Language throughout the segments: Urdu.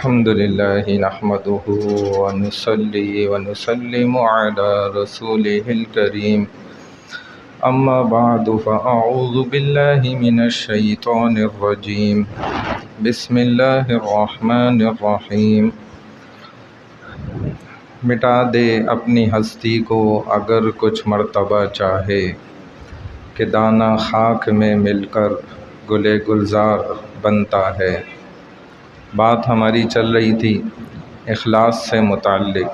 الحمد لله نحمده ونصلي ونسلم على رسوله الكريم أما بعد فأعوذ بالله من الشيطان الرجيم بسم الله الرحمن الرحيم مٹا دے اپنی ہستی کو اگر کچھ مرتبہ چاہے کہ دانہ خاک میں مل کر گلے گلزار بنتا ہے۔ بات ہماری چل رہی تھی اخلاص سے متعلق۔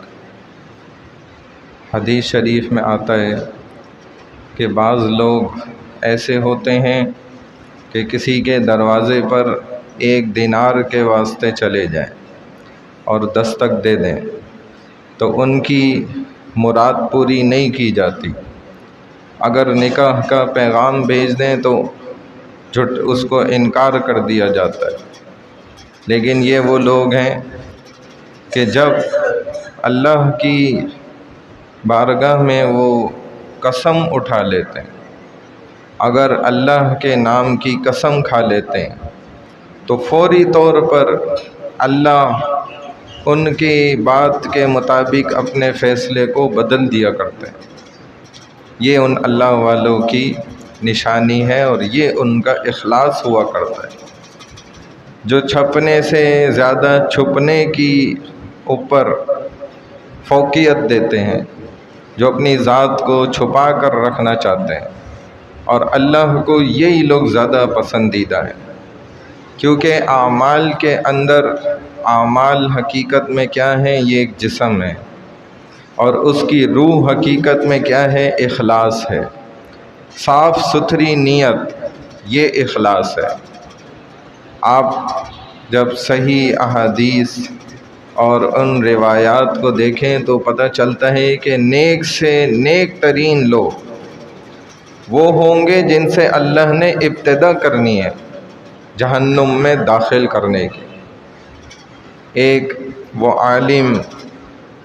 حدیث شریف میں آتا ہے کہ بعض لوگ ایسے ہوتے ہیں کہ کسی کے دروازے پر 1 دینار کے واسطے چلے جائیں اور دستک دے دیں تو ان کی مراد پوری نہیں کی جاتی۔ اگر نکاح کا پیغام بھیج دیں تو اس کو انکار کر دیا جاتا ہے۔ لیکن یہ وہ لوگ ہیں کہ جب اللہ کی بارگاہ میں وہ قسم اٹھا لیتے ہیں، اگر اللہ کے نام کی قسم کھا لیتے ہیں تو فوری طور پر اللہ ان کی بات کے مطابق اپنے فیصلے کو بدل دیا کرتے ہیں۔ یہ ان اللہ والوں کی نشانی ہے اور یہ ان کا اخلاص ہوا کرتا ہے۔ جو چھپنے سے زیادہ چھپنے کی اوپر فوقیت دیتے ہیں، جو اپنی ذات کو چھپا کر رکھنا چاہتے ہیں، اور اللہ کو یہی لوگ زیادہ پسندیدہ ہیں، کیونکہ اعمال کے اندر اعمال حقیقت میں کیا ہے؟ یہ ایک جسم ہے، اور اس کی روح حقیقت میں کیا ہے؟ اخلاص ہے۔ صاف ستھری نیت، یہ اخلاص ہے۔ آپ جب صحیح احادیث اور ان روایات کو دیکھیں تو پتہ چلتا ہے کہ نیک سے نیک ترین لوگ وہ ہوں گے جن سے اللہ نے ابتدا کرنی ہے جہنم میں داخل کرنے کی۔ ایک وہ عالم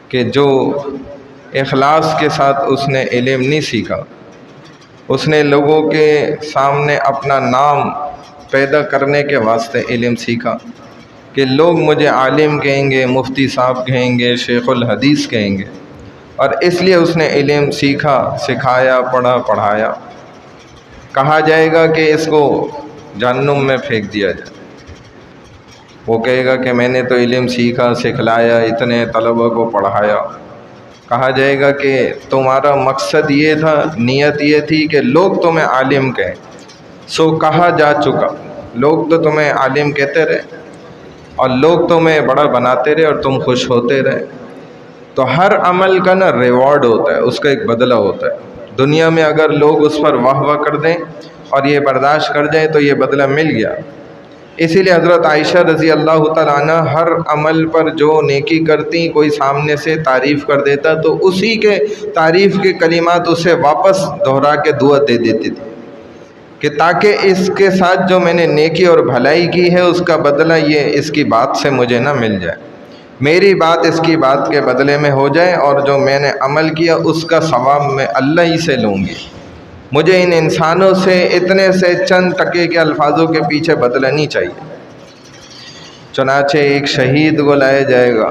کہ جو اخلاص کے ساتھ اس نے علم نہیں سیکھا، اس نے لوگوں کے سامنے اپنا نام پیدا کرنے کے واسطے علم سیکھا کہ لوگ مجھے عالم کہیں گے، مفتی صاحب کہیں گے، شیخ الحدیث کہیں گے، اور اس لیے اس نے علم سیکھا، سکھایا، پڑھا، پڑھایا۔ کہا جائے گا کہ اس کو جہنم میں پھینک دیا جائے، وہ کہے گا کہ میں نے تو علم سیکھا، سکھلایا، اتنے طلبہ کو پڑھایا۔ کہا جائے گا کہ تمہارا مقصد یہ تھا، نیت یہ تھی کہ لوگ تمہیں عالم کہیں، سو کہا جا چکا، لوگ تو تمہیں عالم کہتے رہے اور لوگ تمہیں بڑا بناتے رہے اور تم خوش ہوتے رہے۔ تو ہر عمل کا نا ریوارڈ ہوتا ہے، اس کا ایک بدلہ ہوتا ہے۔ دنیا میں اگر لوگ اس پر واہ واہ کر دیں اور یہ برداشت کر جائیں تو یہ بدلہ مل گیا۔ اسی لیے حضرت عائشہ رضی اللہ تعالیٰ عنہ ہر عمل پر جو نیکی کرتی، کوئی سامنے سے تعریف کر دیتا تو اسی کے تعریف کے کلمات اسے واپس دہرا کے دعا دے دیتی تھی کہ تاکہ اس کے ساتھ جو میں نے نیکی اور بھلائی کی ہے اس کا بدلہ یہ اس کی بات سے مجھے نہ مل جائے، میری بات اس کی بات کے بدلے میں ہو جائے، اور جو میں نے عمل کیا اس کا ثواب میں اللہ ہی سے لوں گی۔ مجھے ان انسانوں سے اتنے سے چند ٹکے کے الفاظوں کے پیچھے بدلہ نہیں چاہیے۔ چنانچہ ایک شہید کو لایا جائے گا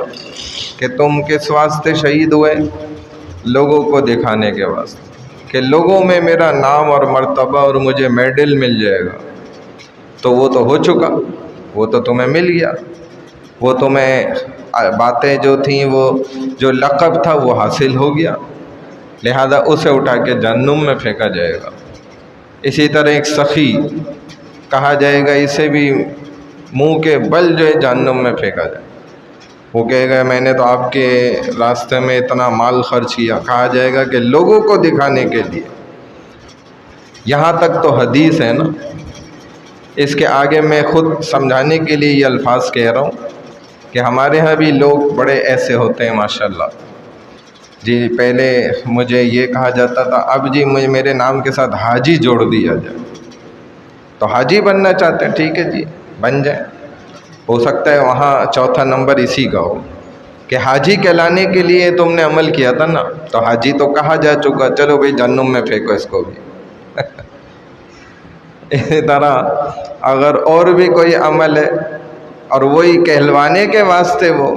کہ تم کس واسطے شہید ہوئے؟ لوگوں کو دکھانے کے واسطے، کہ لوگوں میں میرا نام اور مرتبہ اور مجھے میڈل مل جائے گا۔ تو وہ تو ہو چکا، وہ تو تمہیں مل گیا، وہ تمہیں باتیں جو تھیں، وہ جو لقب تھا وہ حاصل ہو گیا، لہذا اسے اٹھا کے جہنم میں پھینکا جائے گا۔ اسی طرح ایک سخی کہا جائے گا، اسے بھی منہ کے بل جو ہے جہنم میں پھینکا جائے، وہ کہے گا میں نے تو آپ کے راستے میں اتنا مال خرچ کیا۔ کہا جائے گا کہ لوگوں کو دکھانے کے لیے۔ یہاں تک تو حدیث ہے نا، اس کے آگے میں خود سمجھانے کے لیے یہ الفاظ کہہ رہا ہوں کہ ہمارے ہاں بھی لوگ بڑے ایسے ہوتے ہیں ماشاءاللہ۔ جی پہلے مجھے یہ کہا جاتا تھا، اب جی مجھے میرے نام کے ساتھ حاجی جوڑ دیا جائے، تو حاجی بننا چاہتے ہیں، ٹھیک ہے جی بن جائیں۔ ہو سکتا ہے وہاں چوتھا نمبر اسی کا ہو کہ حاجی کہلانے کے لیے تم نے عمل کیا تھا نا، تو حاجی تو کہا جا چکا، چلو بھائی جہنم میں پھینکو اس کو بھی۔ اسی طرح اگر اور بھی کوئی عمل ہے اور وہی کہلوانے کے واسطے وہ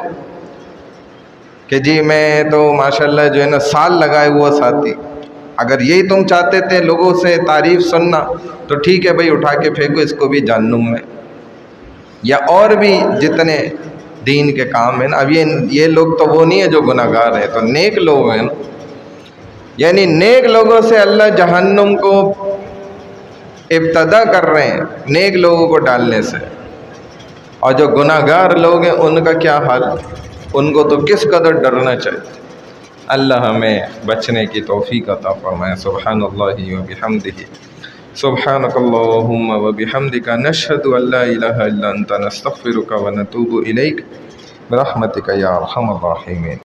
کہ جی میں تو ماشاءاللہ جو ہے نا سال لگائے ہوا ساتھی، اگر یہی تم چاہتے تھے لوگوں سے تعریف سننا تو ٹھیک ہے بھائی، اٹھا کے پھینکو اس کو بھی جہنم میں۔ یا اور بھی جتنے دین کے کام ہیں نا، اب یہ لوگ تو وہ نہیں ہے جو گناہ گار ہیں، تو نیک لوگ ہیں نا، یعنی نیک لوگوں سے اللہ جہنم کو ابتدا کر رہے ہیں، نیک لوگوں کو ڈالنے سے۔ اور جو گناہ گار لوگ ہیں ان کا کیا حال، ان کو تو کس قدر ڈرنا چاہیے۔ اللہ ہمیں بچنے کی توفیق عطا فرمائے۔ سبحان اللہ و بحمدہ، سبحانک اللہم و بحمدک، نشہد ان لا الہ الا انت، نستغفرک و نتوب الیک برحمتک یا ارحم الراحمین۔